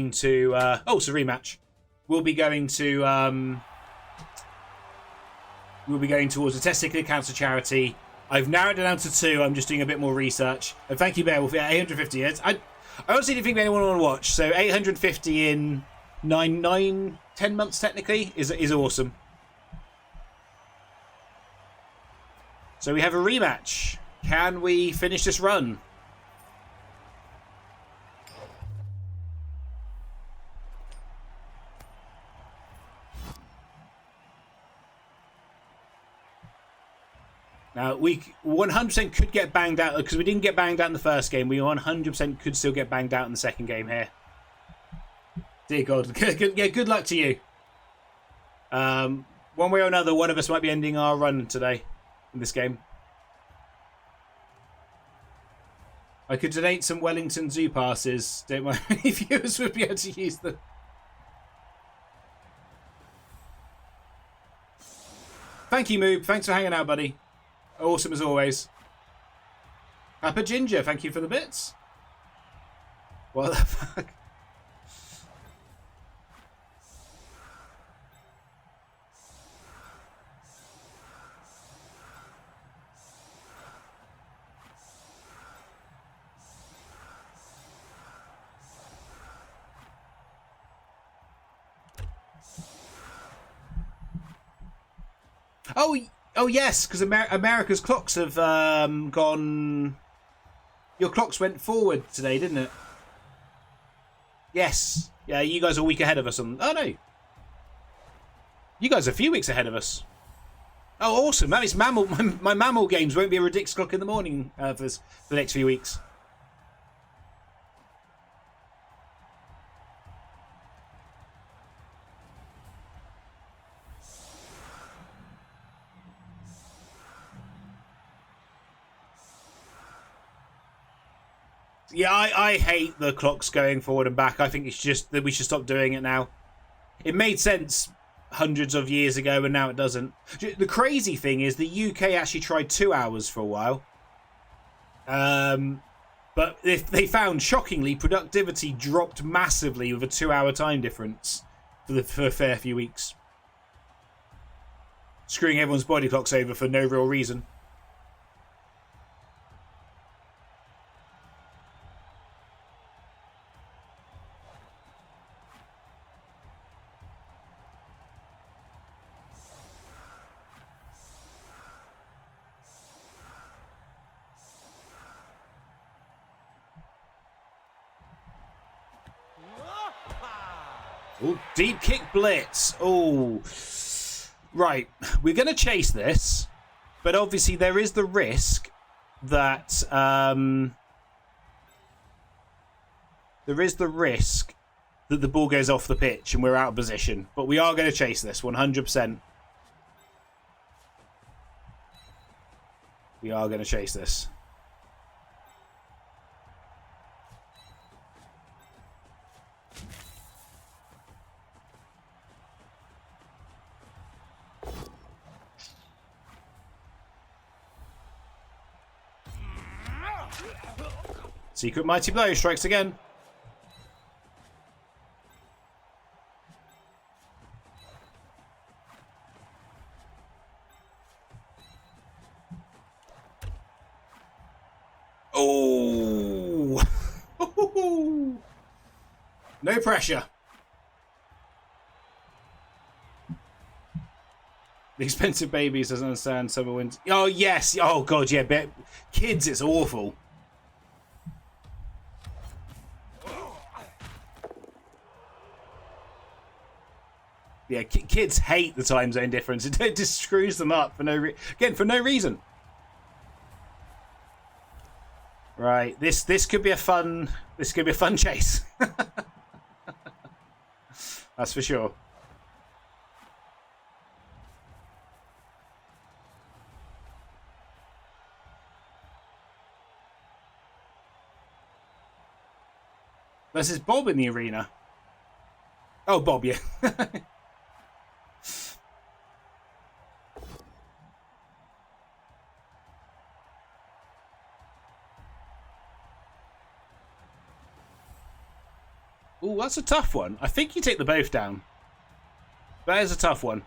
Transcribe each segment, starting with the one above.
going to... it's a rematch. We'll be going to... we'll be going towards a testicular cancer charity. I've narrowed it down to 2. I'm just doing a bit more research. And thank you, Beowulf. Yeah, 850 years. I honestly didn't think anyone would want to watch. So 850 in 10 months, technically, is awesome. So we have a rematch. Can we finish this run? Now, we 100% could get banged out, because we didn't get banged out in the first game. We 100% could still get banged out in the second game here. Dear God. Yeah, good luck to you. One way or another, one of us might be ending our run today in this game. I could donate some Wellington Zoo passes. Don't mind any viewers would be able to use them. Thank you, Moob. Thanks for hanging out, buddy. Awesome as always. Papa Ginger, thank you for the bits. What the fuck? Oh yes, because America's clocks have gone... Your clocks went forward today, didn't it? Yes. Yeah, you guys are a week ahead of us. Oh, no. You guys are a few weeks ahead of us. Oh, awesome. That means my mammal games won't be a ridiculous clock in the morning for the next few weeks. Yeah, I hate the clocks going forward and back. I think it's just that we should stop doing it now. It made sense hundreds of years ago, and now it doesn't. The crazy thing is the UK actually tried 2 hours for a while. But if they found, shockingly, productivity dropped massively with a 2-hour time difference for a fair few weeks. Screwing everyone's body clocks over for no real reason. Oh, deep kick blitz. Oh, right. We're going to chase this, but obviously there is the risk that the ball goes off the pitch and we're out of position. But we are going to chase this 100%. We are going to chase this. Secret Mighty Blow strikes again. Oh! No pressure. The expensive babies doesn't understand summer wins. Oh, yes. Oh, God, yeah. But kids, it's awful. Yeah, kids hate the time zone difference. It just screws them up for no reason. Right, this could be a fun chase. That's for sure. Versus Bob in the arena. Oh, Bob, yeah. Ooh, that's a tough one. I think you take the both down. That is a tough one.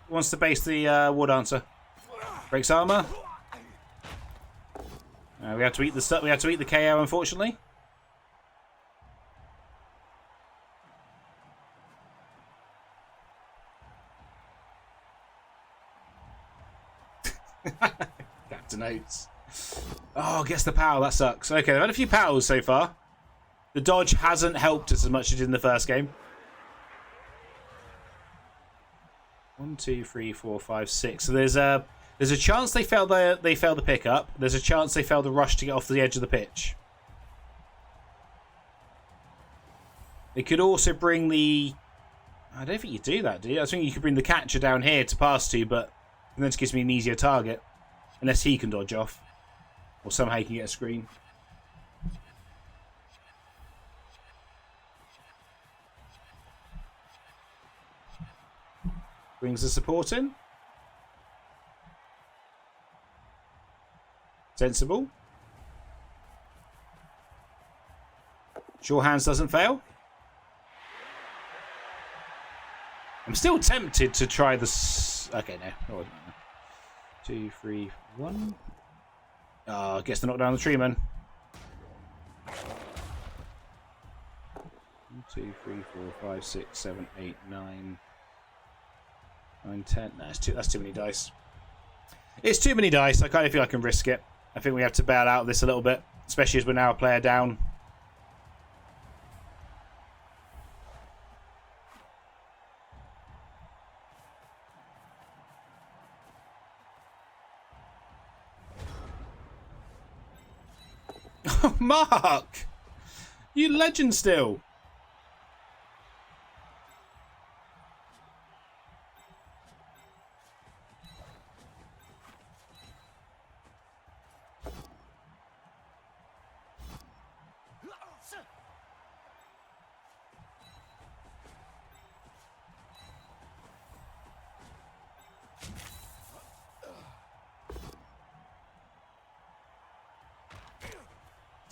Wants to base the wood answer. Breaks armor. We have to eat the stuff. We have to eat the KO, unfortunately. Captain Oates. Oh, gets the power. That sucks. Okay, they've had a few powers so far. The dodge hasn't helped us as much as it did in the first game. 1, 2, 3, 4, 5, 6. So there's a chance they fail the pickup. There's a chance they fail the rush to get off the edge of the pitch. They could also bring the... I don't think you do that, do you? I think you could bring the catcher down here to pass to, but then it gives me an easier target. Unless he can dodge off. Or somehow he can get a screen. Brings the support in. Sensible. Sure hands doesn't fail. I'm still tempted to try this. Okay, no. 2, 3, 1. Oh, gets to knock down the tree man. 1, 2, 3, 4, 5, 6, 7, 8, 9. 9, 10. No, that's too many dice. It's too many dice. I kind of feel I can risk it. I think we have to bail out of this a little bit, especially as we're now a player down. Oh, Mark! You legend still.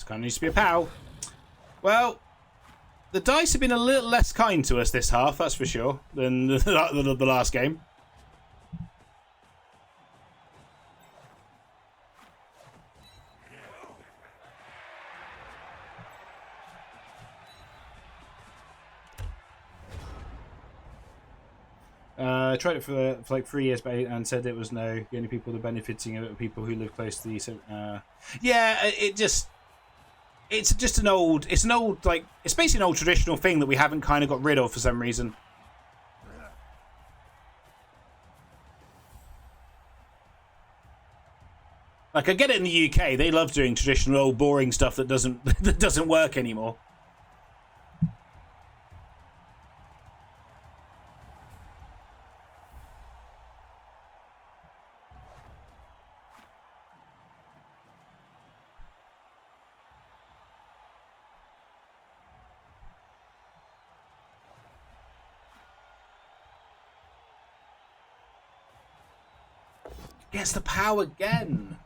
Kind of needs to be a POW. Well, the dice have been a little less kind to us this half, that's for sure, than the last game. I tried it for like 3 years and said it was no. The only people that are benefiting of it are people who live close to the... yeah, it's just an old... It's basically an old traditional thing that we haven't kind of got rid of for some reason. Like, I get it in the UK. They love doing traditional old boring stuff that doesn't work anymore. Gets the power again.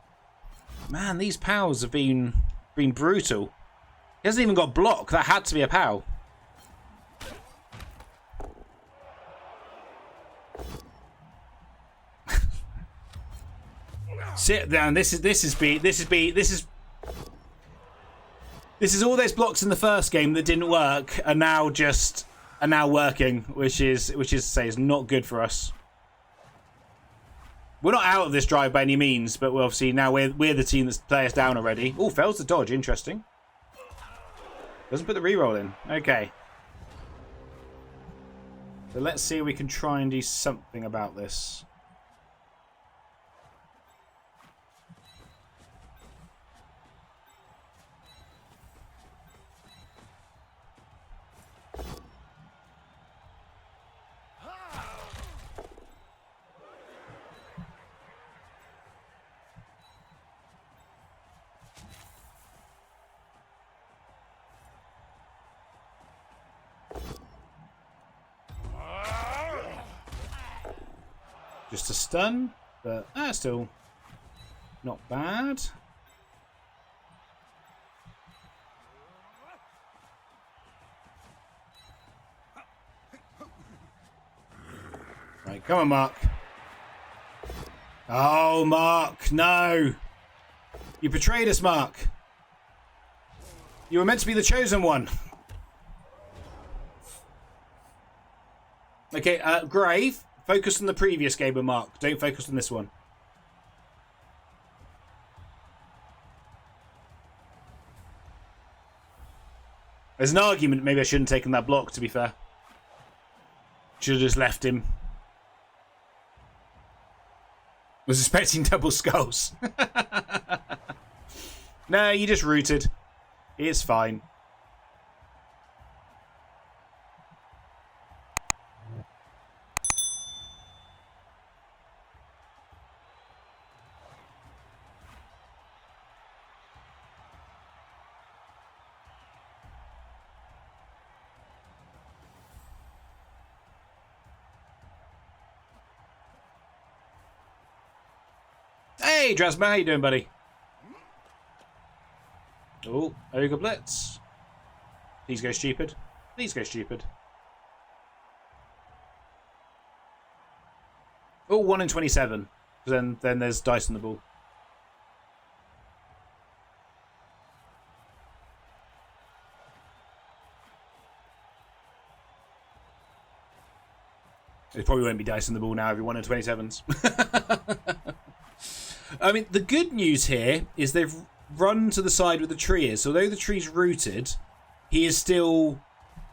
Man, these POWs have been brutal. He hasn't even got block. That had to be a POW. Sit down. This is all those blocks in the first game that didn't work are now working, which is to say is not good for us. We're not out of this drive by any means, but obviously now we're the team that's players down already. Oh, fails the dodge. Interesting. Doesn't put the reroll in. Okay. So let's see if we can try and do something about this. Just a stun, but still not bad. Right, come on, Mark. Oh, Mark, no. You betrayed us, Mark. You were meant to be the chosen one. Okay, Grave, focus on the previous game of Mark. Don't focus on this one. There's an argument maybe I shouldn't have taken that block, to be fair. Should have just left him. Was expecting double skulls. No, you just rooted. It's fine. Hey, Drasma, how you doing, buddy? Oh, Ogre Blitz. Please go stupid. Please go stupid. Oh, 1 in 27. Then there's dice on the ball. There probably won't be dice on the ball now, every 1 in 27s. I mean, the good news here is they've run to the side where the tree is. So although the tree's rooted, he is still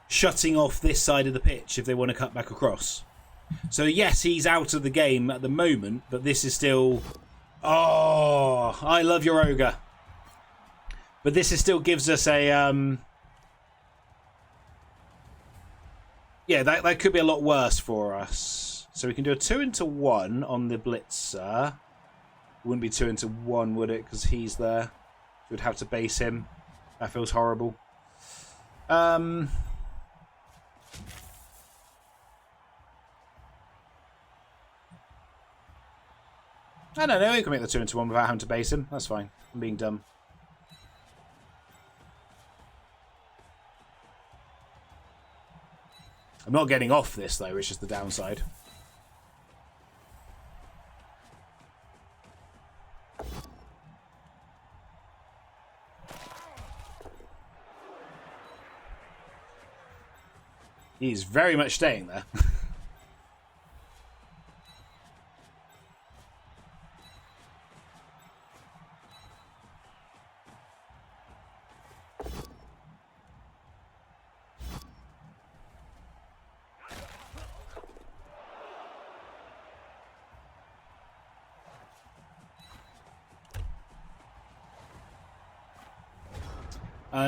shutting off this side of the pitch if they want to cut back across. So yes, he's out of the game at the moment, but this is still... Oh, I love your ogre. But this is still gives us a... Yeah, that could be a lot worse for us. So we can do a 2 into 1 on the Blitzer. Wouldn't be 2 into 1, would it? Because he's there. We'd have to base him. That feels horrible. I don't know. You can make the 2 into 1 without having to base him. That's fine. I'm being dumb. I'm not getting off this, though, which is the downside. He's very much staying there.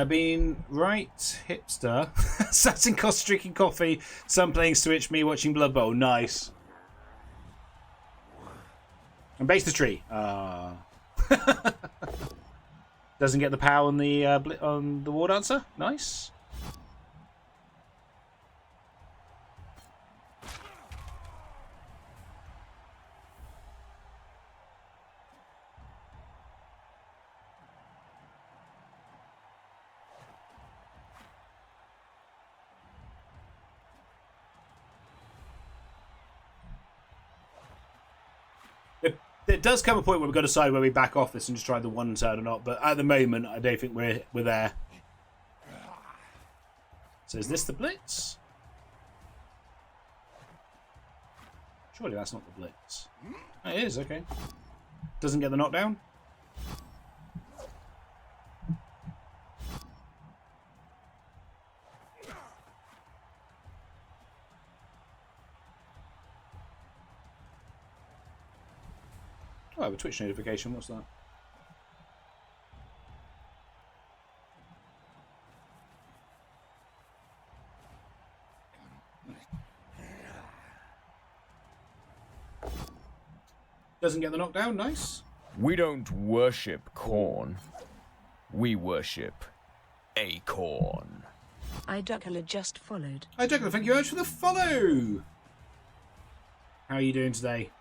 Been right hipster. Sat in cost drinking coffee, some playing Switch, me watching Blood Bowl. Nice. And base the tree. Doesn't get the power on the War Dancer. Nice. There does come a point where we've got to decide where we back off this and just try the 1 turn or not, but at the moment I don't think we're there. So is this the Blitz? Surely that's not the Blitz. Oh, it is, okay. Doesn't get the knockdown? Oh, I have a Twitch notification. What's that? Doesn't get the knockdown. Nice. We don't worship corn. We worship acorn. Idocula just followed. Idocula, thank you very much for the follow. How are you doing today?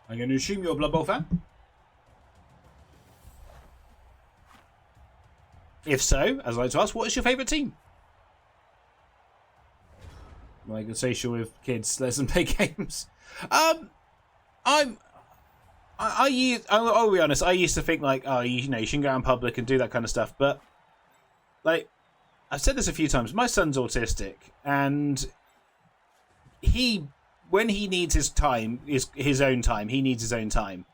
I'm going to assume you're a Blood Bowl fan. If so, as I like to ask, what is your favourite team? like a social with kids. Let them play games. I'll be honest. I used to think like, oh, you know, you shouldn't go out in public and do that kind of stuff. But like, I've said this a few times. My son's autistic, and when he needs his time, his own time. He needs his own time.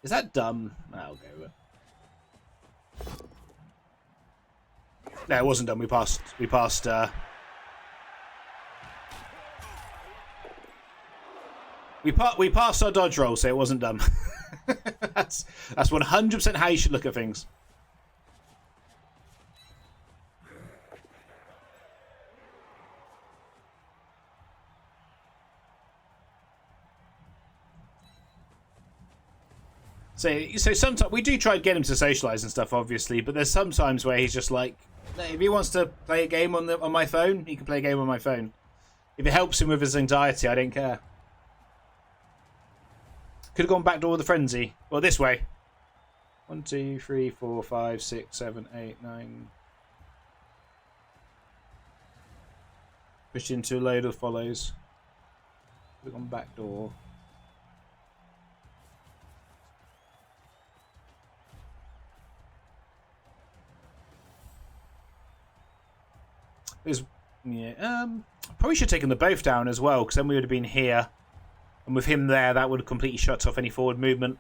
Is that dumb? I'll go with it. No, it wasn't dumb. We passed. We passed our dodge roll, so it wasn't dumb. That's 100% how you should look at things. So sometimes we do try to get him to socialise and stuff, obviously, but there's some times where he's just like, if he wants to play a game on my phone, he can play a game on my phone. If it helps him with his anxiety, I don't care. Could have gone back door with the frenzy. Well, this way. 1, 2, 3, 4, 5, 6, 7, 8, 9. Pushed into a load of follows. Could have gone back door. Probably should have taken the both down as well, because then we would have been here, and with him there, that would have completely shut off any forward movement.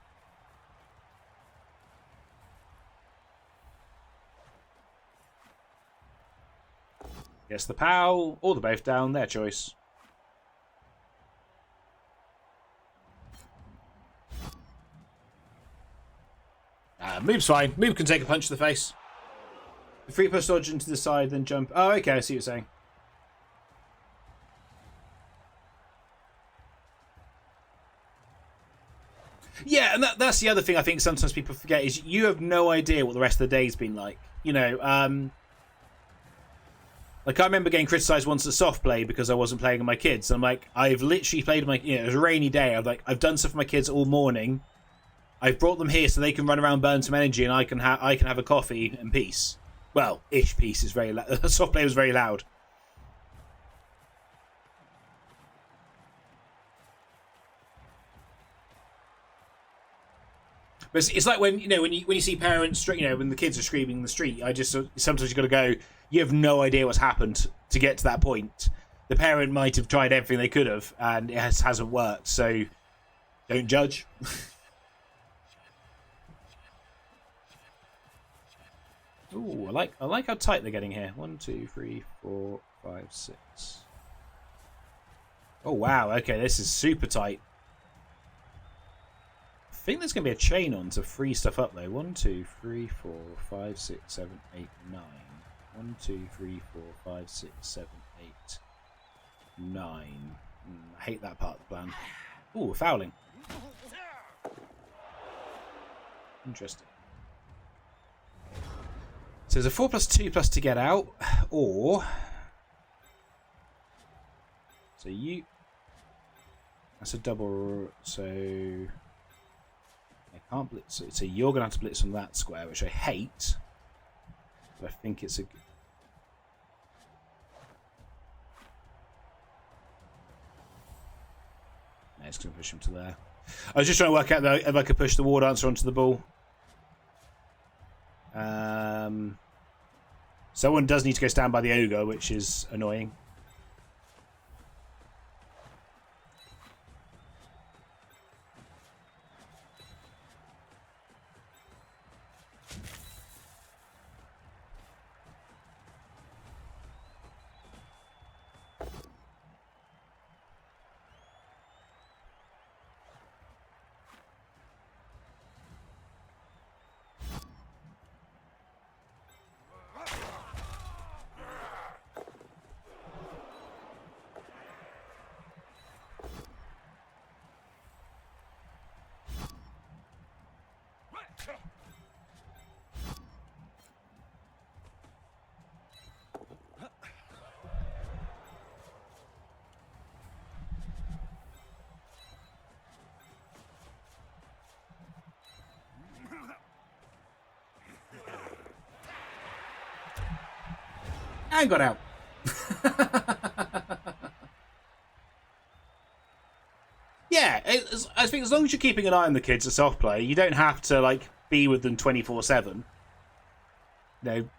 Yes, the POW or the both down, their choice. Move's fine. Move can take a punch to the face. The 3+ dodge into the side, then jump. Oh, okay, I see what you're saying. Yeah, and that's the other thing I think sometimes people forget is you have no idea what the rest of the day's been like. You know, like I remember getting criticised once at soft play because I wasn't playing with my kids. I'm like, I've literally played with it was a rainy day. I've done stuff for my kids all morning. I've brought them here so they can run around, burn some energy, and I can have a coffee and peace. Well, ish peace is very loud. Soft play was very loud. But it's like when you see parents, when the kids are screaming in the street. Sometimes you got to go. You have no idea what's happened to get to that point. The parent might have tried everything they could have, and it hasn't worked. So don't judge. Ooh, I like how tight they're getting here. 1, 2, 3, 4, 5, 6. Oh wow, okay, this is super tight. I think there's gonna be a chain on to free stuff up though. 1, 2, 3, 4, 5, 6, 7, 8, 9. 1, 2, 3, 4, 5, 6, 7, 8, 9. I hate that part of the plan. Ooh, fouling. Interesting. So there's a 4+2+ to get out, or so that's a double. So I can't blitz. So you're gonna have to blitz on that square, which I hate. But I think it's a. No, it's gonna push him to there. I was just trying to work out though if I could push the war dancer onto the ball. Someone does need to go stand by the ogre, which is annoying. I got out. I think as long as you're keeping an eye on the kids at soft play, you don't have to like be with them 24/7.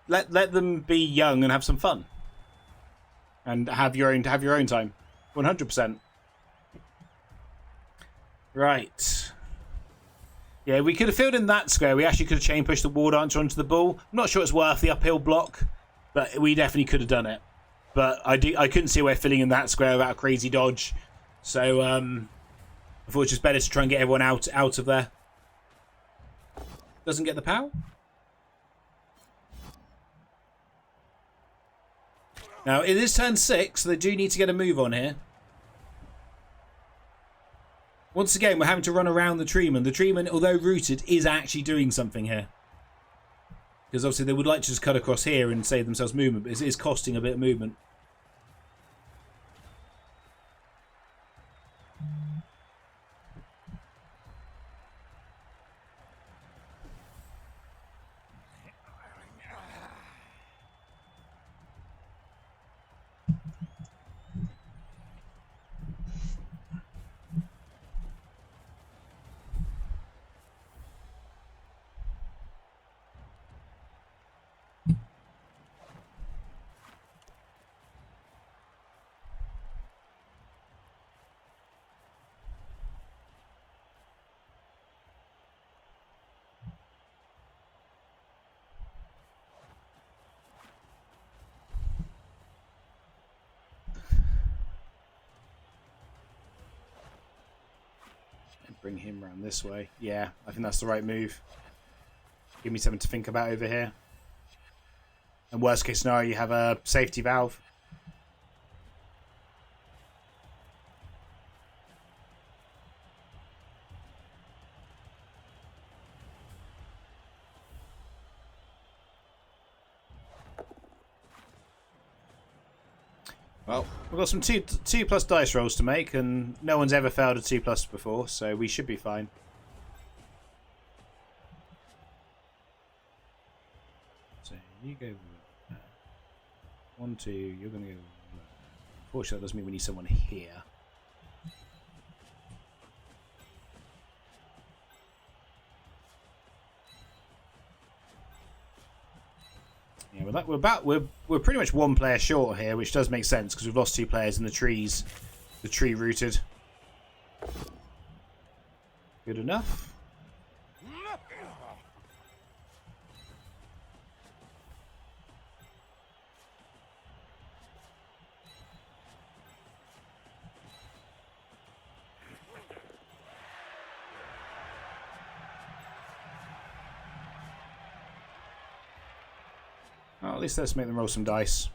Let them be young and have some fun, and have your own time. 100%. Right. Yeah, we could have filled in that square. We actually could have chain pushed the ward archer onto the ball. I'm not sure it's worth the uphill block, but we definitely could have done it. But I couldn't see a way of filling in that square without a crazy dodge. So I thought it's just better to try and get everyone out of there. Doesn't get the power. Now, it is turn 6, so they do need to get a move on here. Once again, we're having to run around the treeman. The treeman, although rooted, is actually doing something here. Because obviously they would like to just cut across here and save themselves movement, but it is costing a bit of movement. Bring him around this way. Yeah, I think that's the right move. Give me something to think about over here. And worst case scenario, you have a safety valve. Well, we've got some 2+ dice rolls to make, and no one's ever failed a 2+ before, so we should be fine. So you go 1, 2. You're going to go. Unfortunately, that doesn't mean we need someone here. Yeah, we're pretty much 1 player short here, which does make sense because we've lost 2 players in the trees. The tree rooted. Good enough. Well, at least let's make them roll some dice.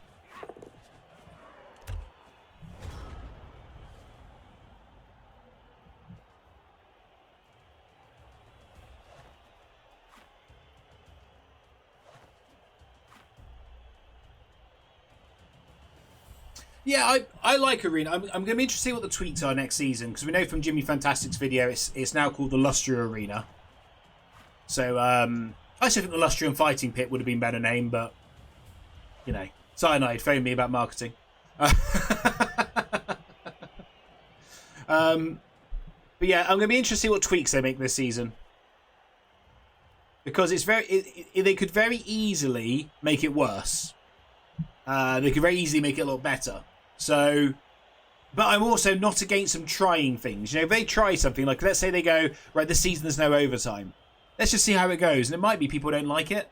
Yeah, I like Arena. I'm going to be interested to see what the tweaks are next season, because we know from Jimmy Fantastic's video it's now called the Lustra Arena. So I still think the Lustrian Fighting Pit would have been a better name, but you know, Cyanide, phone me about marketing. But yeah, I'm going to be interested to see what tweaks they make this season. Because it's they could very easily make it worse. They could very easily make it a lot better. So, but I'm also not against them trying things. You know, if they try something, like let's say they go, right, this season there's no overtime. Let's just see how it goes. And it might be people don't like it.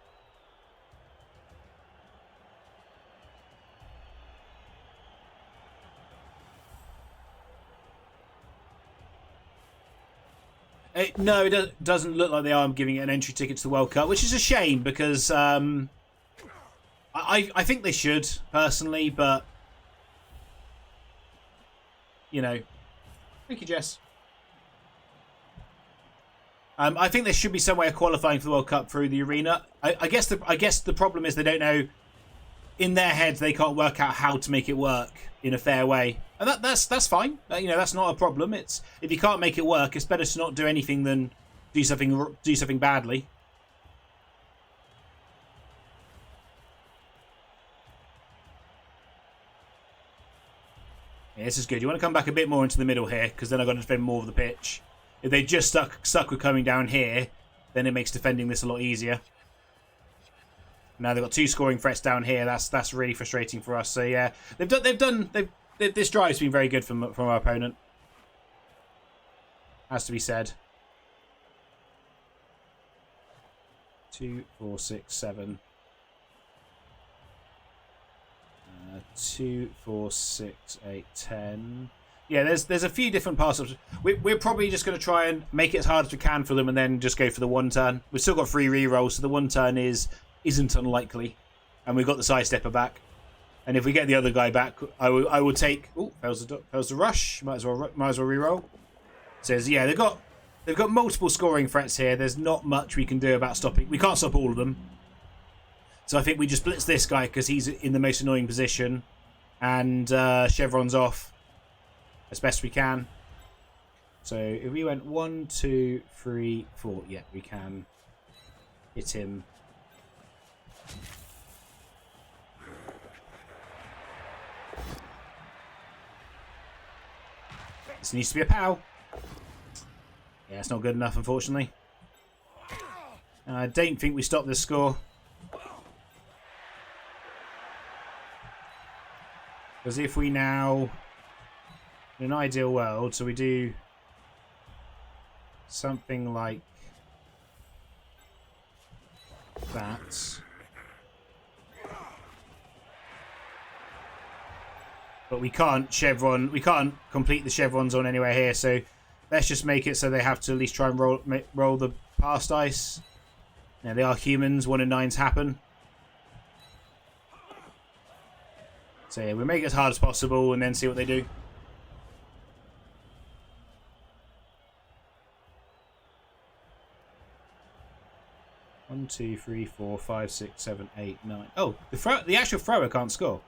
No, it doesn't look like they are giving it an entry ticket to the World Cup, which is a shame because I think they should, personally, but you know. Thank you, Jess. I think there should be some way of qualifying for the World Cup through the arena. I guess the problem is they don't know. In their heads, they can't work out how to make it work in a fair way, and that's fine. You know, that's not a problem. It's if you can't make it work, it's better to not do anything than do something badly. Yeah, this is good. You want to come back a bit more into the middle here, because then I've got to defend more of the pitch. If they just stuck with coming down here, then it makes defending this a lot easier. Now they've got 2 scoring threats down here. That's really frustrating for us. So yeah, this drive's been very good from our opponent. Has to be said. 2, 4, 6, 7. 2, 4, 6, 8, 10. Yeah, there's a few different pass-ups. We're probably just going to try and make it as hard as we can for them, and then just go for the 1 turn. We've still got 3 re-rolls, so the 1 turn isn't unlikely, and we've got the side stepper back. And if we get the other guy back, I will take. Oh, fails the rush. Might as well re-roll. Says yeah, they've got multiple scoring threats here. There's not much we can do about stopping. We can't stop all of them. So I think we just blitz this guy because he's in the most annoying position, and chevrons off as best we can. So if we went 1, 2, 3, 4, yeah, we can hit him. This needs to be a POW. Yeah, it's not good enough, unfortunately. I don't think we stopped this score. Because if we now, in an ideal world, so we do something like that. But we can't complete the chevrons on anywhere here, so let's just make it so they have to at least try and roll the pass dice. Now, they are humans, 1 in 9s happen. So yeah, we make it as hard as possible and then see what they do. One, 2, 3, 4, 5, 6, 7, 8, 9. Oh, the actual thrower can't score.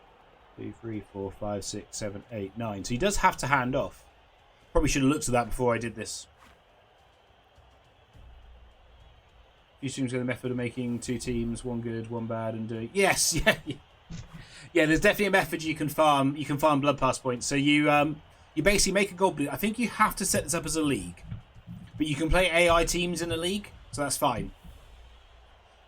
2, 3, 4, 5, 6, 7, 8, 9. So he does have to hand off. Probably should have looked at that before I did this. You seem to go the method of making 2 teams, 1 good, 1 bad, and doing. Yes, yeah. Yeah, there's definitely a method you can farm. You can farm blood pass points. So you basically make a goblin. I think you have to set this up as a league, but you can play AI teams in a league, so that's fine.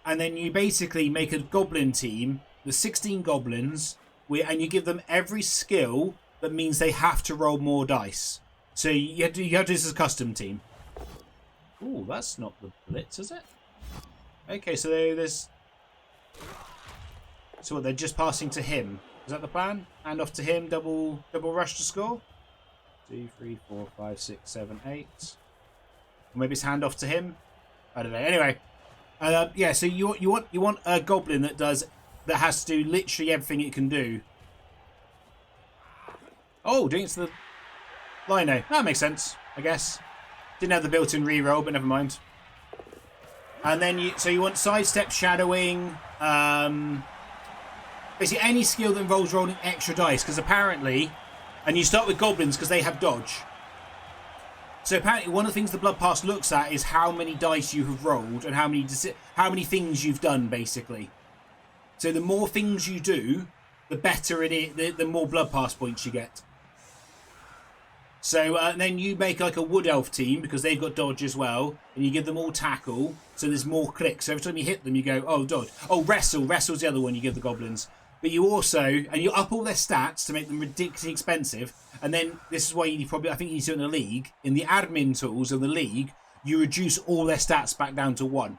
And then you basically make a goblin team. There's 16 goblins, and you give them every skill that means they have to roll more dice. So you have to do this as a custom team. Ooh, that's not the blitz, is it? Okay, so there's. So what, they're just passing to him. Is that the plan? Hand off to him, double rush to score? 2, 3, 4, 5, 6, 7, 8. Or maybe it's hand off to him. I don't know. Anyway, yeah. So you want a goblin that has to do literally everything it can do. Oh, doing it to the lino. That makes sense, I guess. Didn't have the built-in reroll, but never mind. And then you want sidestep, shadowing. Basically, any skill that involves rolling extra dice, because apparently, and you start with goblins because they have dodge. So apparently, one of the things the blood pass looks at is how many dice you have rolled and how many things you've done, basically. So the more things you do, the better it is. The more blood pass points you get. So then you make like a Wood Elf team because they've got dodge as well, and you give them all tackle. So there's more clicks. So every time you hit them, you go, oh, dodge. Oh, wrestle. Wrestle's the other one you give the goblins. But you also, and you up all their stats to make them ridiculously expensive. And then this is why I think you do it in the league. In the admin tools of the league, you reduce all their stats back down to 1.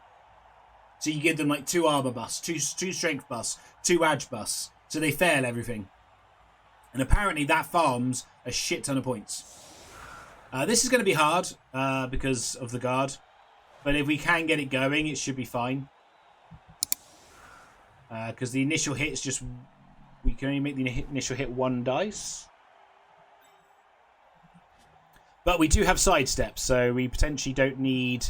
So you give them like 2 armor buffs, 2 strength buffs, 2 edge buffs. So they fail everything. And apparently that farms a shit ton of points. This is going to be hard because of the guard. But if we can get it going, it should be fine. Because the initial hit is just... We can only make the initial hit 1 dice. But we do have sidesteps, so we potentially don't need...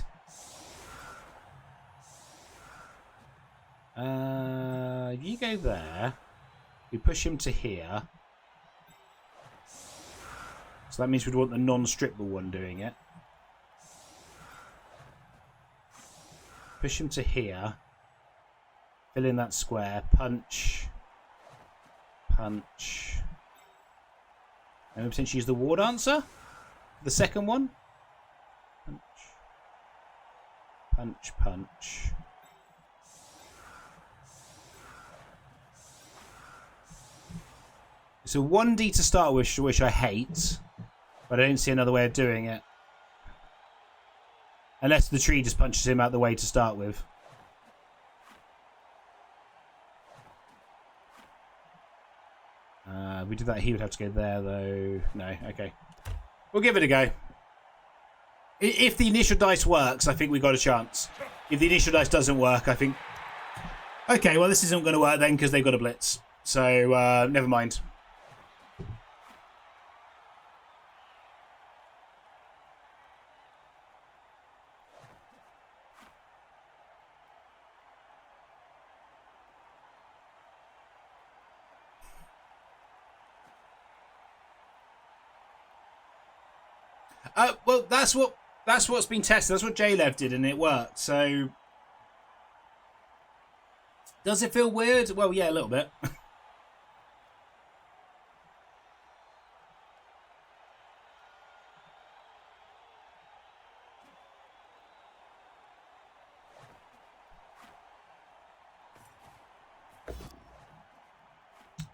you go there. We push him to here. So that means we'd want the non-stripable one doing it. Push him to here. Fill in that square. Punch. Punch. And potentially use the ward answer. The second one. Punch. Punch, punch. It's a 1D to start with, which I hate. But I don't see another way of doing it. Unless the tree just punches him out the way to start with. We did that, he would have to go there, though. No, okay. We'll give it a go. If the initial dice works, I think we've got a chance. If the initial dice doesn't work, I think... Okay, well, this isn't going to work then, because they've got a blitz. So, never mind. Well, that's what's been tested. That's what JLev did, and it worked. So, does it feel weird? Well, yeah, a little bit.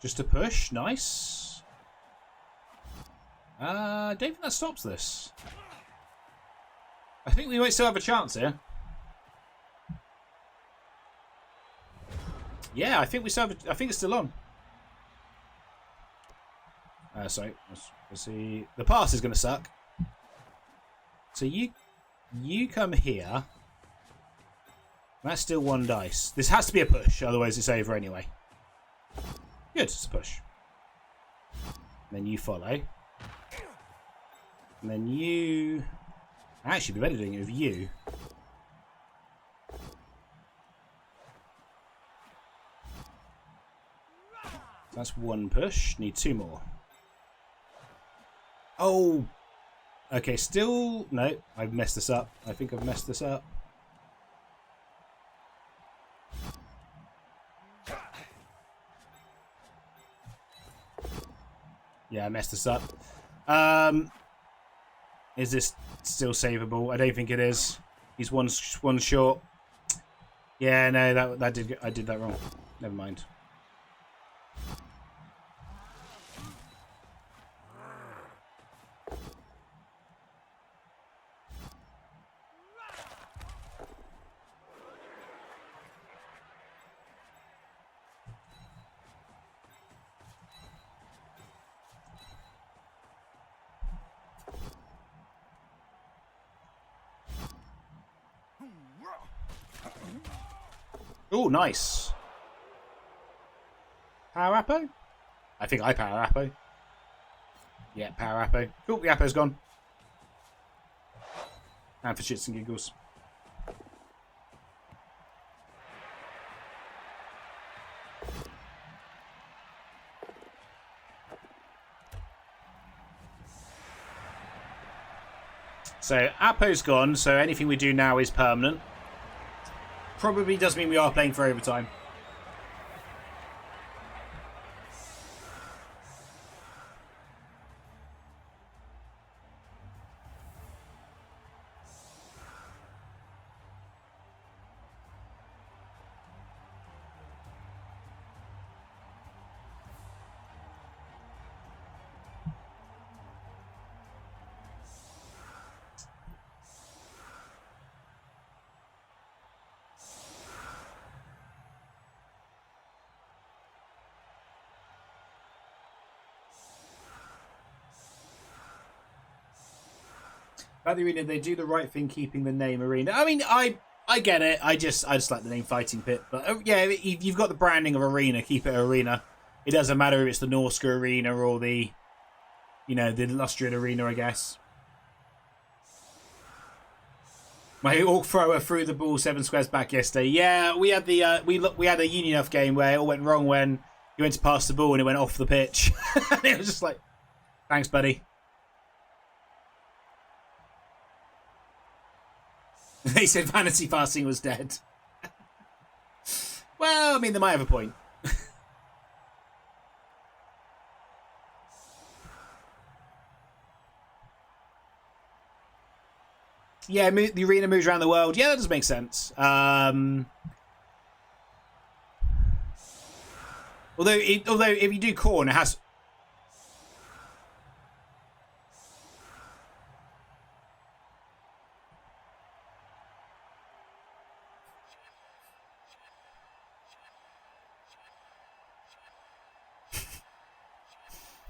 Just a push, nice. I don't think that stops this. I think we might still have a chance here. Yeah, I think we still have. I think it's still on. Sorry, let's see. The pass is going to suck. So you come here. That's still one dice. This has to be a push, otherwise it's over anyway. Good, it's a push. And then you follow. And then you... Actually, be better doing it with you. That's one push. Need two more. Oh! Okay, still... No, I've messed this up. I think I've messed this up. Yeah, I messed this up. Is this still savable? I don't think it is. He's one short. Yeah, no, I did that wrong. Never mind. Oh, nice. Power Appo? I think I power Appo. Yeah, power Appo. Cool, the Appo's gone. And for shits and giggles. So, Appo's gone, so anything we do now is permanent. Probably does mean we are playing for overtime. About the arena, they do the right thing keeping the name arena. I mean, I get it. I just like the name Fighting Pit. But yeah, if you've got the branding of arena, keep it arena. It doesn't matter if it's the Norsca Arena or the, the Lustrian Arena, I guess. My orc thrower threw the ball 7 squares back yesterday. Yeah, we had the we had a Union F game where it all went wrong when you went to pass the ball and it went off the pitch. And it was just like, thanks, buddy. They said vanity fasting was dead. Well, I mean, they might have a point. Yeah, the arena moves around the world. Yeah, that does make sense. Although if you do corn, it has.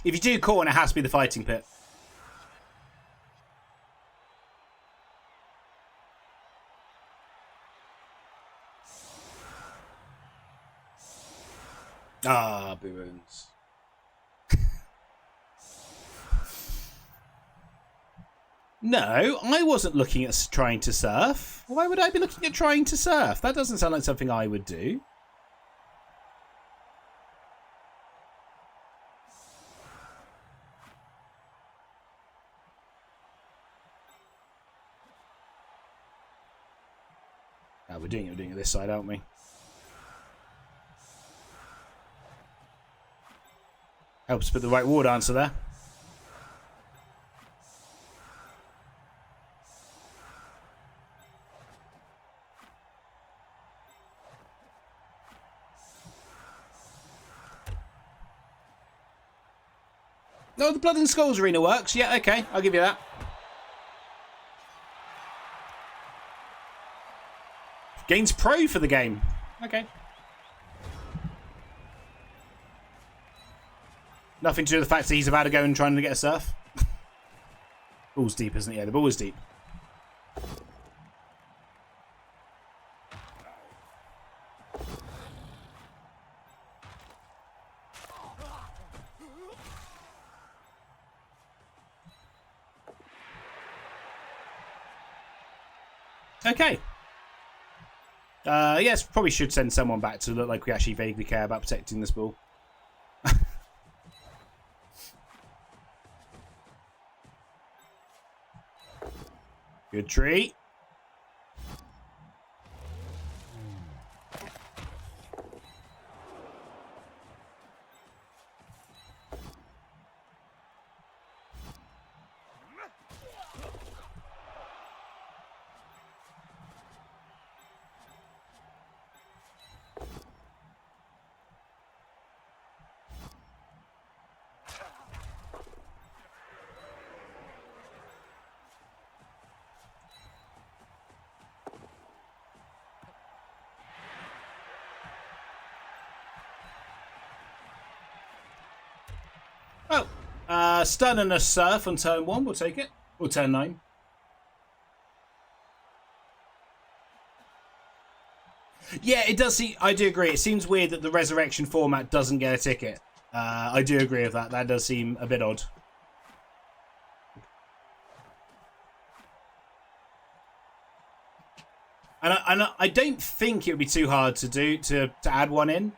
If you do corn, it has to be the fighting pit. Ah, boo-boons. No, I wasn't looking at trying to surf. Why would I be looking at trying to surf? That doesn't sound like something I would do. Oh, we're doing it this side, aren't we? Helps put the right war dancer there. No, the Blood and Skulls arena works. Yeah, okay, I'll give you that. Gains pro for the game. Okay. Nothing to do with the fact that he's about to go and trying to get a surf. Ball's deep, isn't it? Yeah, the ball is deep. Okay. Yes, probably should send someone back to look like we actually vaguely care about protecting this ball. Good tree. Oh, stun and a surf on turn 1. We'll take it. Or turn 9. Yeah, it does seem... I do agree. It seems weird that the resurrection format doesn't get a ticket. I do agree with that. That does seem a bit odd. And I don't think it would be too hard to do to add one in.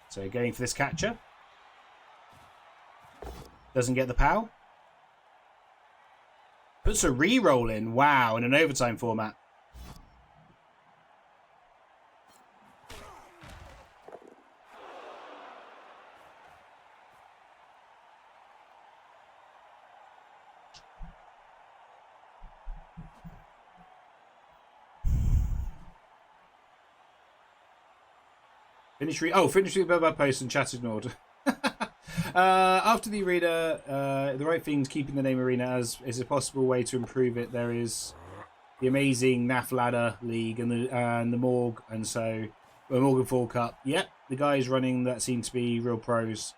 So going for this catcher. Doesn't get the POW. Puts a re-roll in. Wow, in an overtime format. Finish the post and chat ignored. After the arena, the right thing's keeping the name arena as is a possible way to improve it. There is the amazing NAF Ladder League and the Morg, and so the Morgan Fall Cup. Yep, the guys running that seem to be real pros.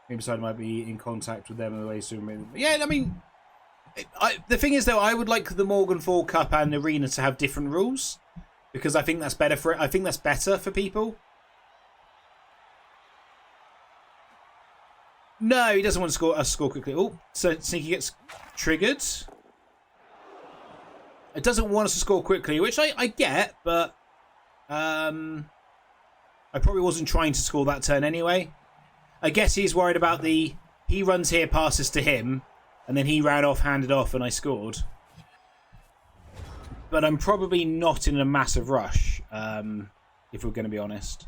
Maybe I might be in contact with them in the ways to improve. Yeah, I mean, the thing is though, I would like the Morgan Fall Cup and arena to have different rules because I think that's better for it. I think that's better for people. No, he doesn't want to score quickly. Oh, so Sneaky gets triggered. It doesn't want us to score quickly, which I get, but I probably wasn't trying to score that turn anyway. I guess he's worried about he runs here, passes to him, and then he ran off, handed off, and I scored. But I'm probably not in a massive rush, if we're going to be honest.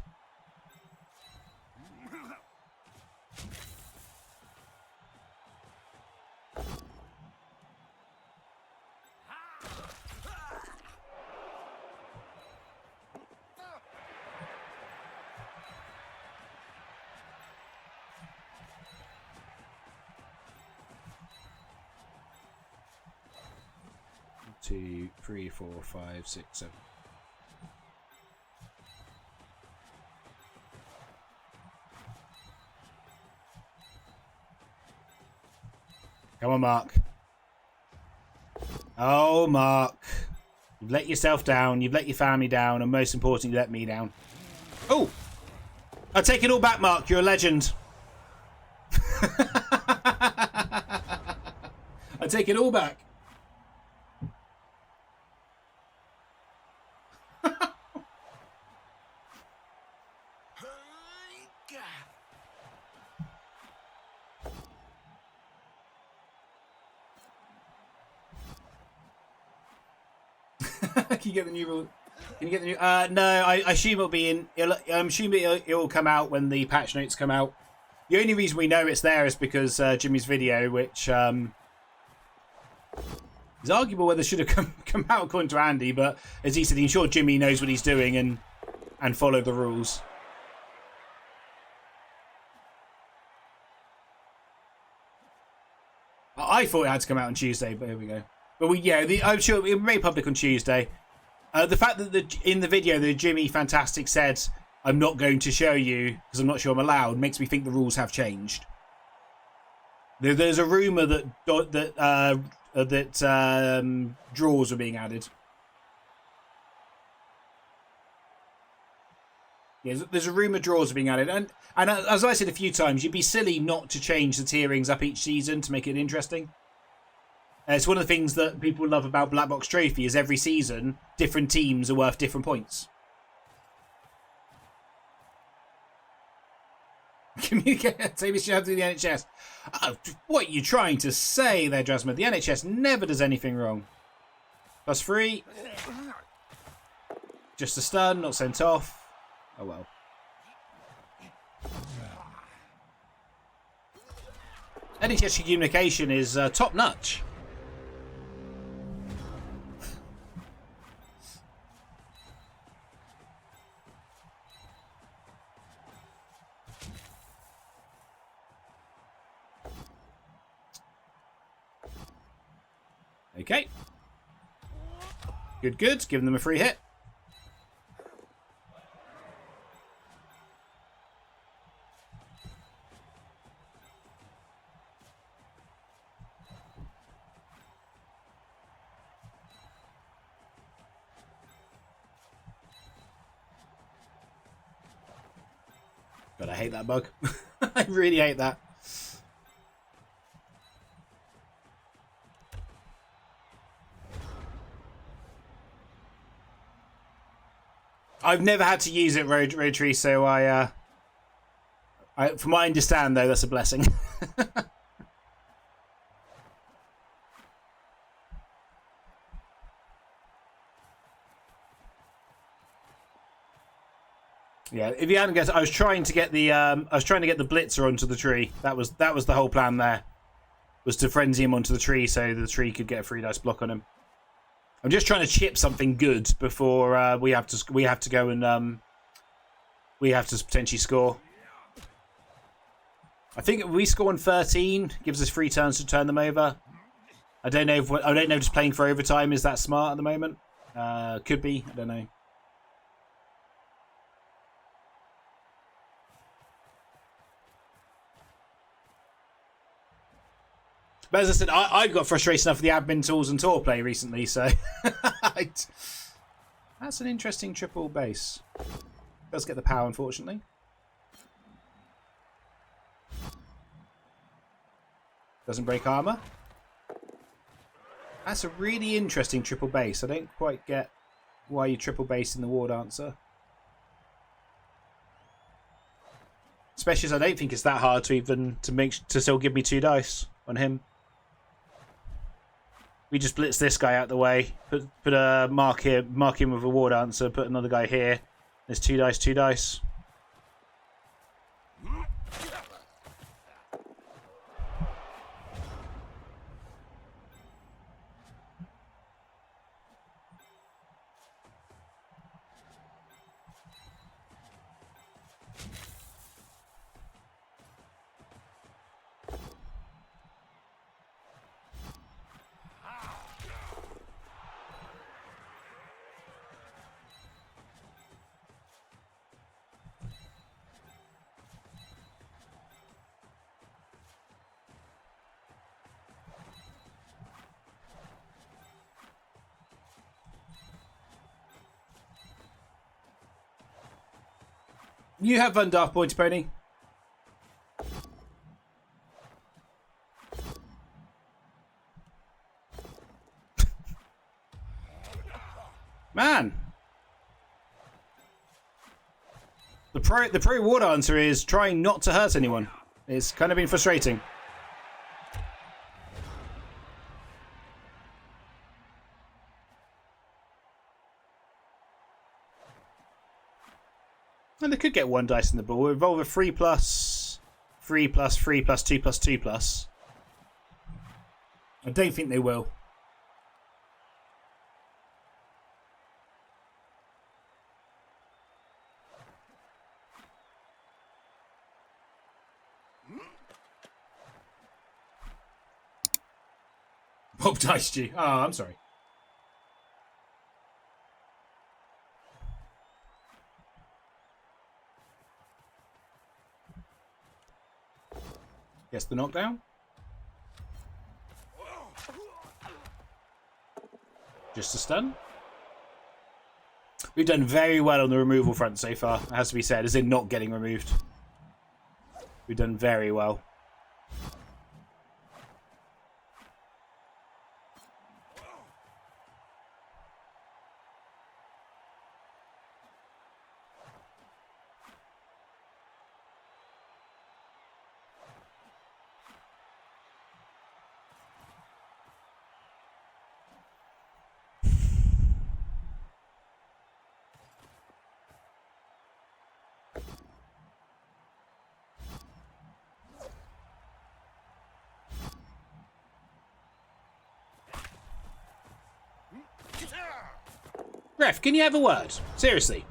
2, 3, 4, 5, 6, 7. Come on, Mark. Oh, Mark. You've let yourself down. You've let your family down. And most importantly, you let me down. Oh! I take it all back, Mark. You're a legend. I take it all back. Can you get the new rule? Can you get the new? No, I assume it'll be in. I'm assuming it'll come out when the patch notes come out. The only reason we know it's there is because Jimmy's video, which is arguable whether it should have come out according to Andy, but as he said, he's sure Jimmy knows what he's doing and follow the rules. I thought it had to come out on Tuesday, but here we go. But I'm sure it will be made public on Tuesday. The fact that in the video that Jimmy Fantastic said, "I'm not going to show you because I'm not sure I'm allowed," makes me think the rules have changed. There's a rumor that draws were being added. Yeah, there's a rumor draws are being added, and as I said a few times, you'd be silly not to change the tierings up each season to make it interesting. It's one of the things that people love about Black Box Trophy is every season, different teams are worth different points. Communicate, same as you have to the NHS. What are you trying to say there, Jasmine? The NHS never does anything wrong. +3. Just a stun, not sent off. Oh well. NHS communication is top notch. Okay. Good, good. Giving them a free hit. God, I hate that bug. I really hate that. I've never had to use it, Rotary, so from what I understand, though, that's a blessing. Yeah, if you hadn't guessed, I was trying to get the blitzer onto the tree. That was the whole plan there, was to frenzy him onto the tree so the tree could get a 3 dice block on him. I'm just trying to chip something good before we have to go and we have to potentially score. I think if we score on 13, gives us 3 turns to turn them over. I don't know if just playing for overtime is that smart at the moment. Could be. I don't know. But as I said, I've got frustration enough with the admin tools and tour play recently, so that's an interesting triple base. Does get the power, unfortunately. Doesn't break armor. That's a really interesting triple base. I don't quite get why you triple base in the war dancer. Especially as I don't think it's that hard to still give me 2 dice on him. We just blitz this guy out the way. Put a mark here. Mark him with a war dancer. Put another guy here. There's 2 dice. 2 dice. You have fun, Daft Boy to Pony. Man. The pro ward answer is trying not to hurt anyone. It's kind of been frustrating. And they could get 1 dice in the ball. Revolve a 3 plus 3 plus 3 plus 2 plus 2 plus. I don't think they will. Bob diced you. Oh, I'm sorry. Guess the knockdown. Just a stun. We've done very well on the removal front so far, it has to be said, as in not getting removed. We've done very well. Ref, can you have a word? Seriously.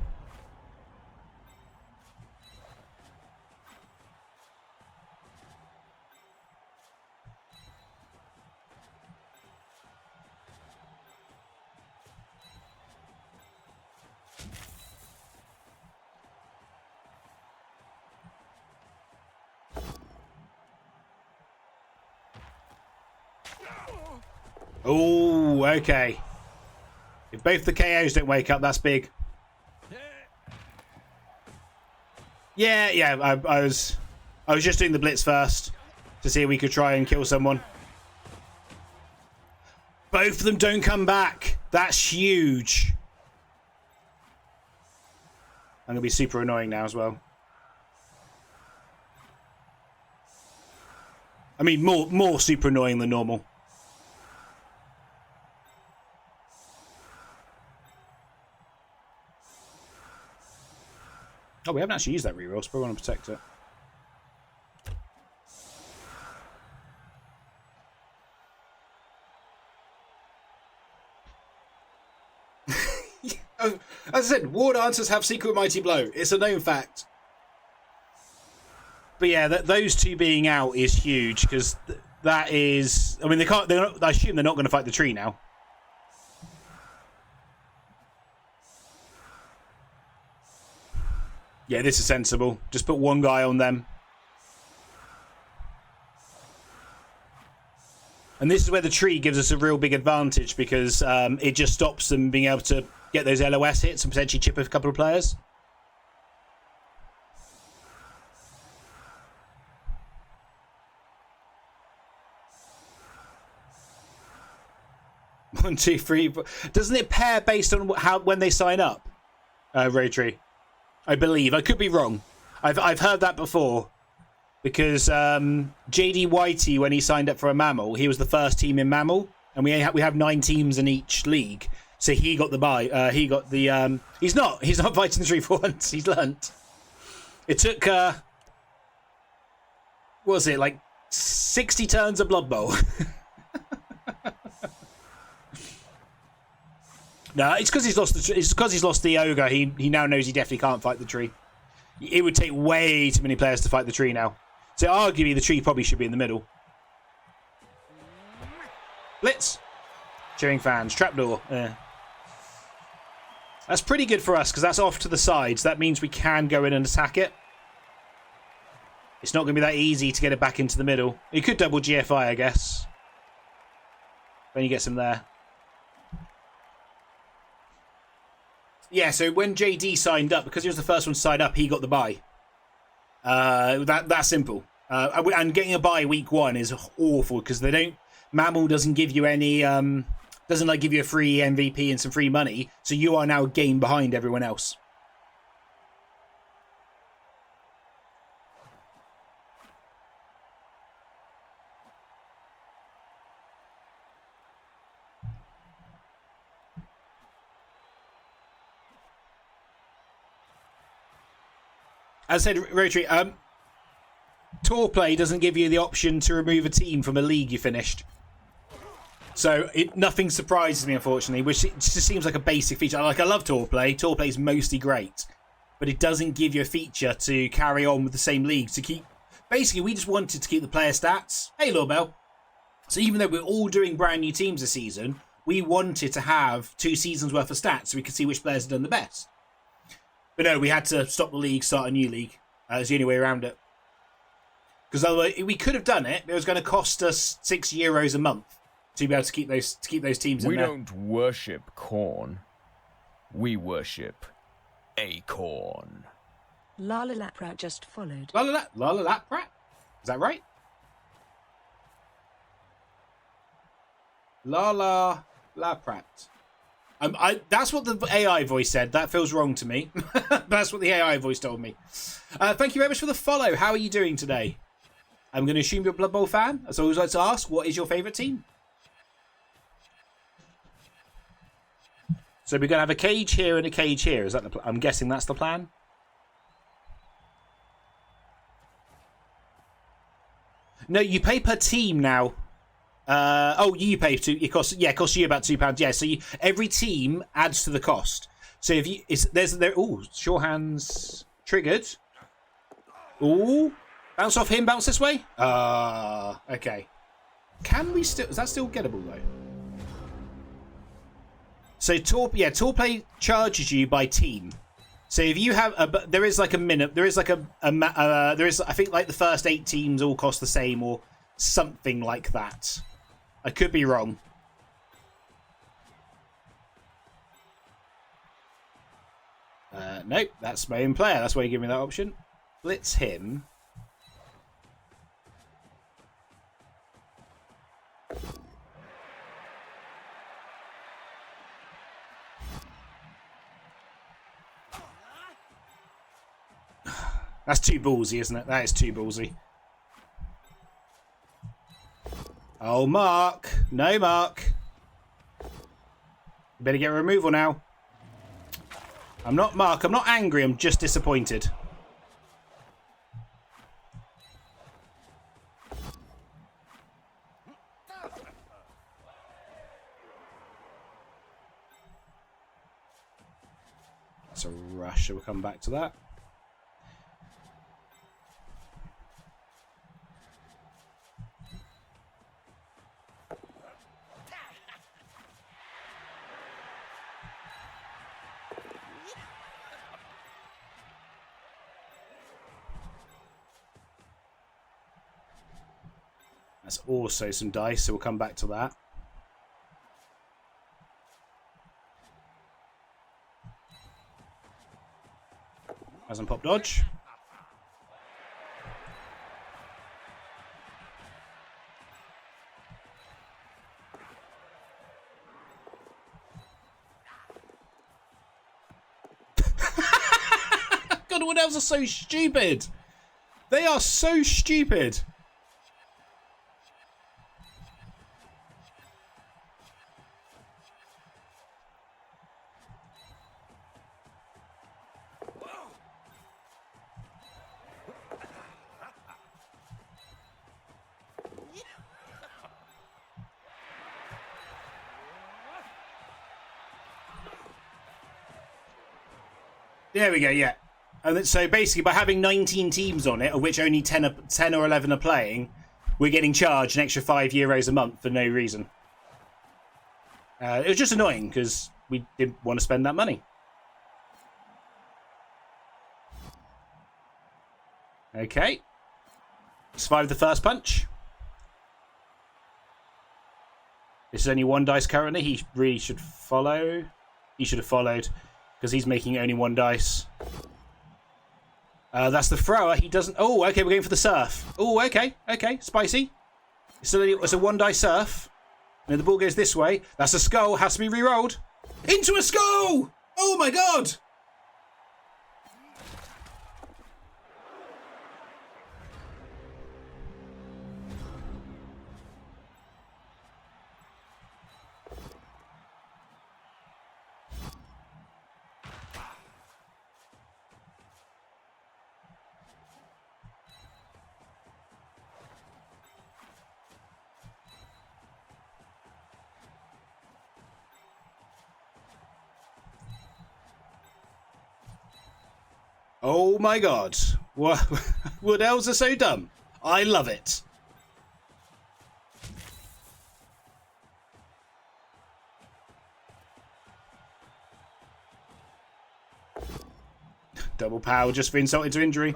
Oh, okay. If both the KOs don't wake up, that's big. Yeah. I was just doing the blitz first to see if we could try and kill someone. Both of them don't come back. That's huge. I'm gonna be super annoying now as well. I mean, more super annoying than normal. Oh, we haven't actually used that reroll, so we want to protect it. As I said, ward answers have secret mighty blow. It's a known fact. But yeah, those two being out is huge because that is. I mean, they can't. I assume they're not going to fight the tree now. Yeah, this is sensible. Just put one guy on them. And this is where the tree gives us a real big advantage because it just stops them being able to get those LOS hits and potentially chip a couple of players. One, two, three. Doesn't it pair based on when they sign up? Rotary. I believe. I could be wrong. I've heard that before. Because JD Whitey, when he signed up for a mammal, he was the first team in mammal. And we have 9 teams in each league. So he got the bye. He got the... He's not fighting the tree for once. He's learnt. It took... what was it? Like 60 turns of Blood Bowl. No, it's because he's lost the ogre. He now knows he definitely can't fight the tree. It would take way too many players to fight the tree now. So arguably the tree probably should be in the middle. Blitz. Cheering fans. Trapdoor. Yeah. That's pretty good for us because that's off to the sides. That means we can go in and attack it. It's not going to be that easy to get it back into the middle. You could double GFI, I guess. When you get some there. Yeah, so when JD signed up, because he was the first one to sign up, he got the buy. That's simple. And getting a buy week 1 is awful because they don't. Mammal doesn't give you any. Doesn't like give you a free MVP and some free money, so you are now a game behind everyone else. As I said, Rotary, tour play doesn't give you the option to remove a team from a league you finished. So nothing surprises me, unfortunately, which it just seems like a basic feature. Like, I love tour play. Tour play is mostly great, but it doesn't give you a feature to carry on with the same league to keep. Basically, we just wanted to keep the player stats. Hey, Lorbell. So even though we're all doing brand new teams this season, we wanted to have 2 seasons worth of stats so we could see which players had done the best. But no, we had to stop the league, start a new league. That's the only way around it. Because otherwise, we could have done it, but it was going to cost us €6 a month to be able to keep those teams in there. We don't worship corn. We worship acorn. Lala Laprat just followed. Lala Laprat? Is that right? Lala Laprat. That's what the AI voice said. That feels wrong to me. That's what the AI voice told me. Thank you very much for the follow. How are you doing today? I'm going to assume you're a Blood Bowl fan. As I always like to ask, what is your favourite team? So we're going to have a cage here and a cage here. Is that the I'm guessing that's the plan. No, you pay per team now. You pay it costs you about £2. Yeah, so every team adds to the cost. So if you sure hands triggered. Ooh, bounce off him, bounce this way. Okay. Can we still? Is that still gettable though? So tour play charges you by team. So if you have there is like a minute, there is like there is, I think, like the first 8 teams all cost the same or something like that. I could be wrong. Nope, that's my own player. That's why you give me that option. Blitz him. That's too ballsy, isn't it? That is too ballsy. Oh, Mark. No, Mark. You better get a removal now. I'm not Mark. I'm not angry. I'm just disappointed. It's a rush. We'll come back to that. That's also some dice, so we'll come back to that. Hasn't pop dodge. God, Wood Elves are so stupid. They are so stupid. There we go, yeah. And so basically by having 19 teams on it, of which only 10 or 11 are playing, we're getting charged an extra €5 a month for no reason. It was just annoying because we didn't want to spend that money. Okay. Survived the first punch. This is only 1 dice currently. He really should follow. He should have followed. because he's making only 1 dice. That's the thrower. He doesn't... Oh, okay, we're going for the surf. Oh, okay, okay, spicy. It's a 1 die surf. And the ball goes this way. That's a skull. Has to be re-rolled. Into a skull! Oh my god! Oh my god. Wood Elves are so dumb. I love it. Double power just for insult into injury.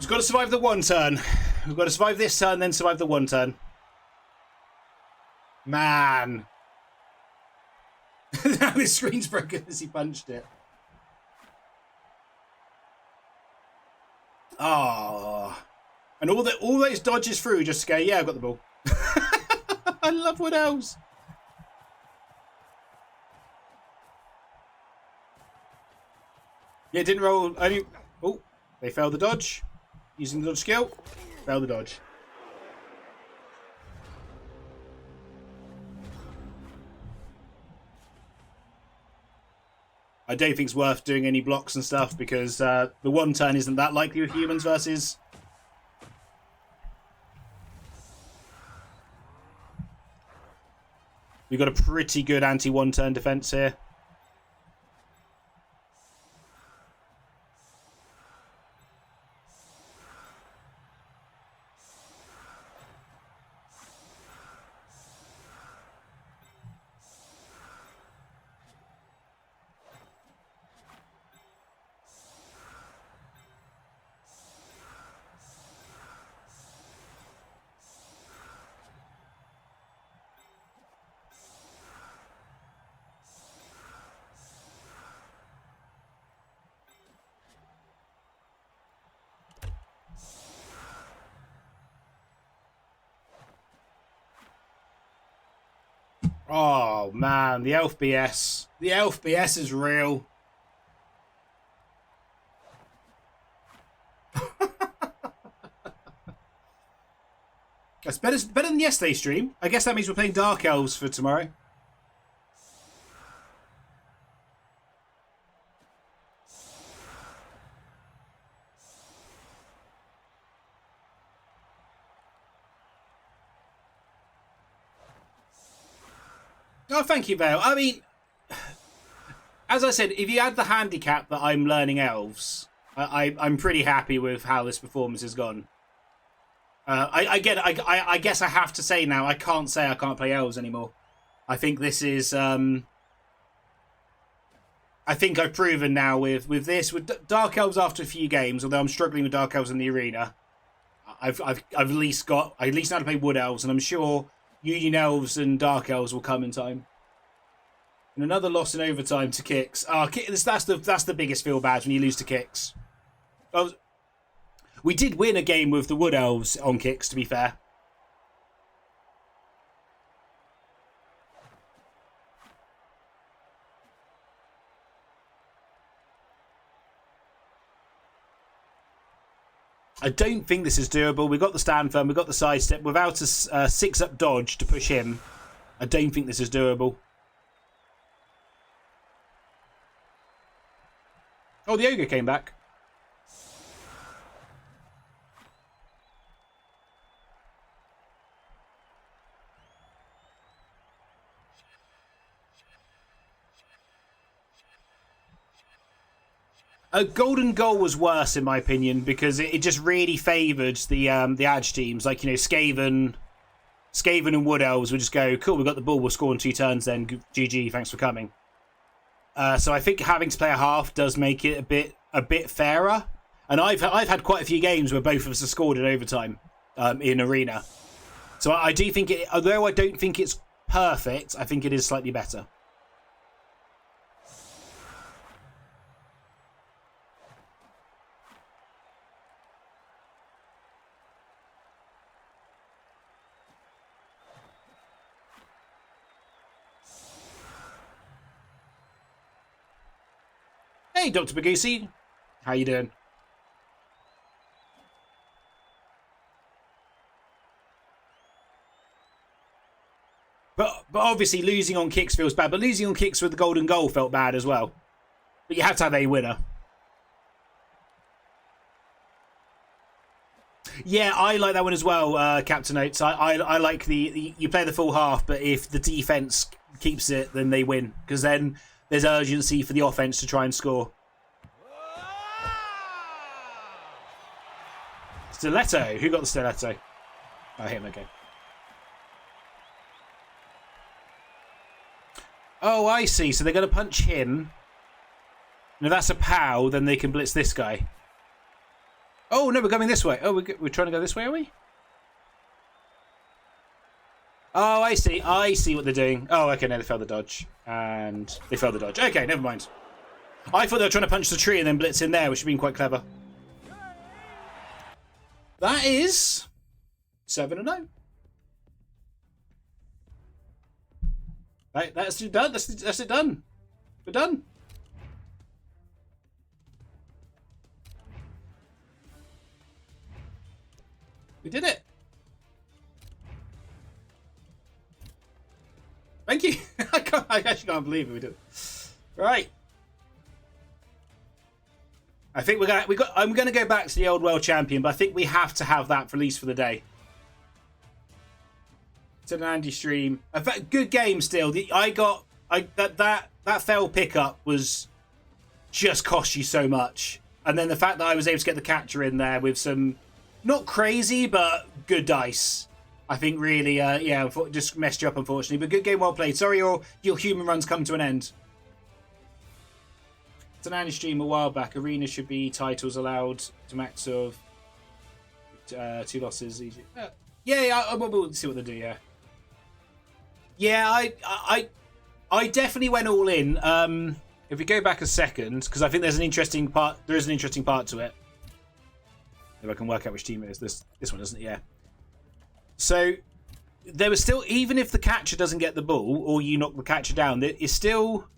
We've got to survive the 1 turn. We've got to survive this turn, then survive the 1 turn. Man. Now his screen's broken as he punched it. Oh. And all those dodges through just to go, yeah, I've got the ball. I love Wood Elves. Yeah, didn't roll only... Oh, they failed the dodge. Using the dodge skill. Failed the dodge. I don't think it's worth doing any blocks and stuff because the 1 turn isn't that likely with humans versus... We've got a pretty good anti-1 turn defense here. Oh, man. The Elf BS. The Elf BS is real. That's better than yesterday's stream. I guess that means we're playing Dark Elves for tomorrow. Oh, thank you, Vale. I mean, as I said, if you add the handicap that I'm learning elves, I'm pretty happy with how this performance has gone. I guess I have to say now, I can't say I can't play elves anymore. I think this is... I think I've proven now with this, with Dark Elves after a few games, although I'm struggling with Dark Elves in the arena, I've at least know how to play Wood Elves, and I'm sure Union Elves and Dark Elves will come in time. And another loss in overtime to Kicks. That's the biggest feel bad when you lose to Kicks. We did win a game with the Wood Elves on Kicks, to be fair. I don't think this is doable. We've got the stand firm, we've got the side step. Without a 6-up dodge to push him, I don't think this is doable. Oh, the ogre came back. A golden goal was worse in my opinion because it just really favoured the edge teams, like, you know, Skaven and Wood Elves would just go, cool, we got the ball, we'll score in 2 turns then, GG, thanks for coming. So I think having to play a half does make it a bit fairer. And I've had quite a few games where both of us have scored in overtime in Arena. So I do think it, although I don't think it's perfect, I think it is slightly better. Hey, Dr. Bagusi. How you doing? But obviously losing on kicks feels bad. But losing on kicks with the golden goal felt bad as well. But you have to have a winner. Yeah, I like that one as well, Captain Oates. I like the you play the full half, but if the defense keeps it, then they win. Because then there's urgency for the offense to try and score. Stiletto. Who got the stiletto? Oh, him, okay. Oh, I see. So they're going to punch him. Now that's a POW, then they can blitz this guy. Oh, no, we're going this way. Oh, we're trying to go this way, are we? Oh, I see. I see what they're doing. Oh, okay, no, they failed the dodge. And they failed the dodge. Okay, never mind. I thought they were trying to punch the tree and then blitz in there, which would have been quite clever. That is 7-0. Right, that's it done. That's it done. We're done. We did it. Thank you. I actually can't believe it. We did it. Right. I think I'm gonna go back to the old world champion, but I think we have to have that for at least for the day. It's an Andy stream. A good game still. That failed pickup was just cost you so much, and then the fact that I was able to get the catcher in there with some not crazy but good dice, I think really yeah, just messed you up unfortunately. But good game, well played. Sorry your human runs come to an end. It's an Andy stream a while back. Arena should be titles allowed to max of 2 losses. Yeah, we'll see what they do. Yeah. Yeah, I definitely went all in. If we go back a second, because I think there's an interesting part. There is an interesting part to it. If I can work out which team it is. This one, isn't it? Yeah. So there was still, even if the catcher doesn't get the ball or you knock the catcher down, there is still.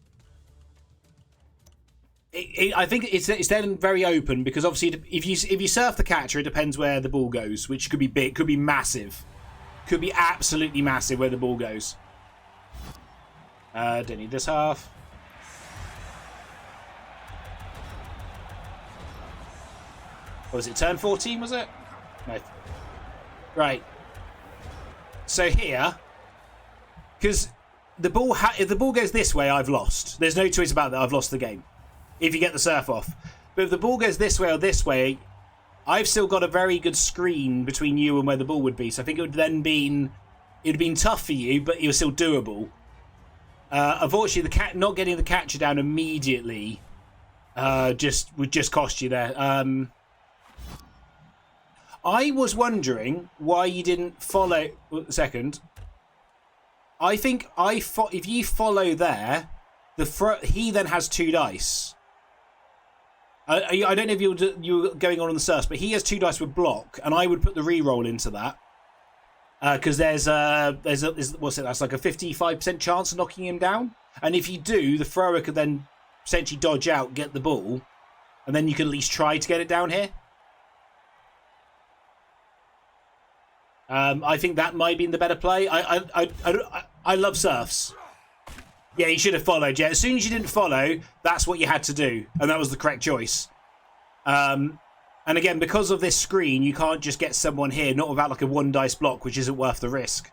I think it's then very open because obviously if you surf the catcher, it depends where the ball goes, which could be big, could be massive, could be absolutely massive where the ball goes. Don't need this half. What was it? Turn 14 was it? No. Right. So here, because the ball, if the ball goes this way, I've lost. There's no choice about that. I've lost the game. If you get the surf off. But if the ball goes this way or this way, I've still got a very good screen between you and where the ball would be. So I think it would then been, it would have been tough for you, but it was still doable. Unfortunately, not getting the catcher down immediately would just cost you there. I was wondering why you didn't follow. Second, I think if you follow there, he then has 2 dice. I don't know if you're going on the surf, but he has 2 dice with block, and I would put the re-roll into that because there's what's it? That's like a 55% chance of knocking him down, and if you do, the thrower could then essentially dodge out, get the ball, and then you can at least try to get it down here. I think that might be the better play. I love surfs. Yeah, you should have followed. Yeah, as soon as you didn't follow, that's what you had to do, and that was the correct choice. And again, because of this screen, you can't just get someone here, not without like a 1 dice block, which isn't worth the risk.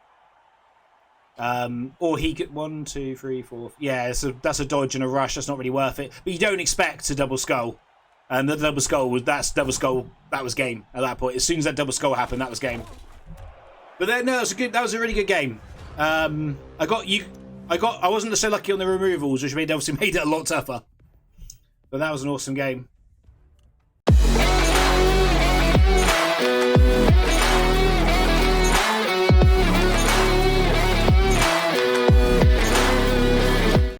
Or he could 1, 2, 3, 4. Yeah, that's a dodge and a rush. That's not really worth it. But you don't expect a double skull, and the double skull that was game at that point. As soon as that double skull happened, that was game. But then, no, that was a really good game. I got you. I wasn't so lucky on the removals, which obviously made it a lot tougher. But that was an awesome game.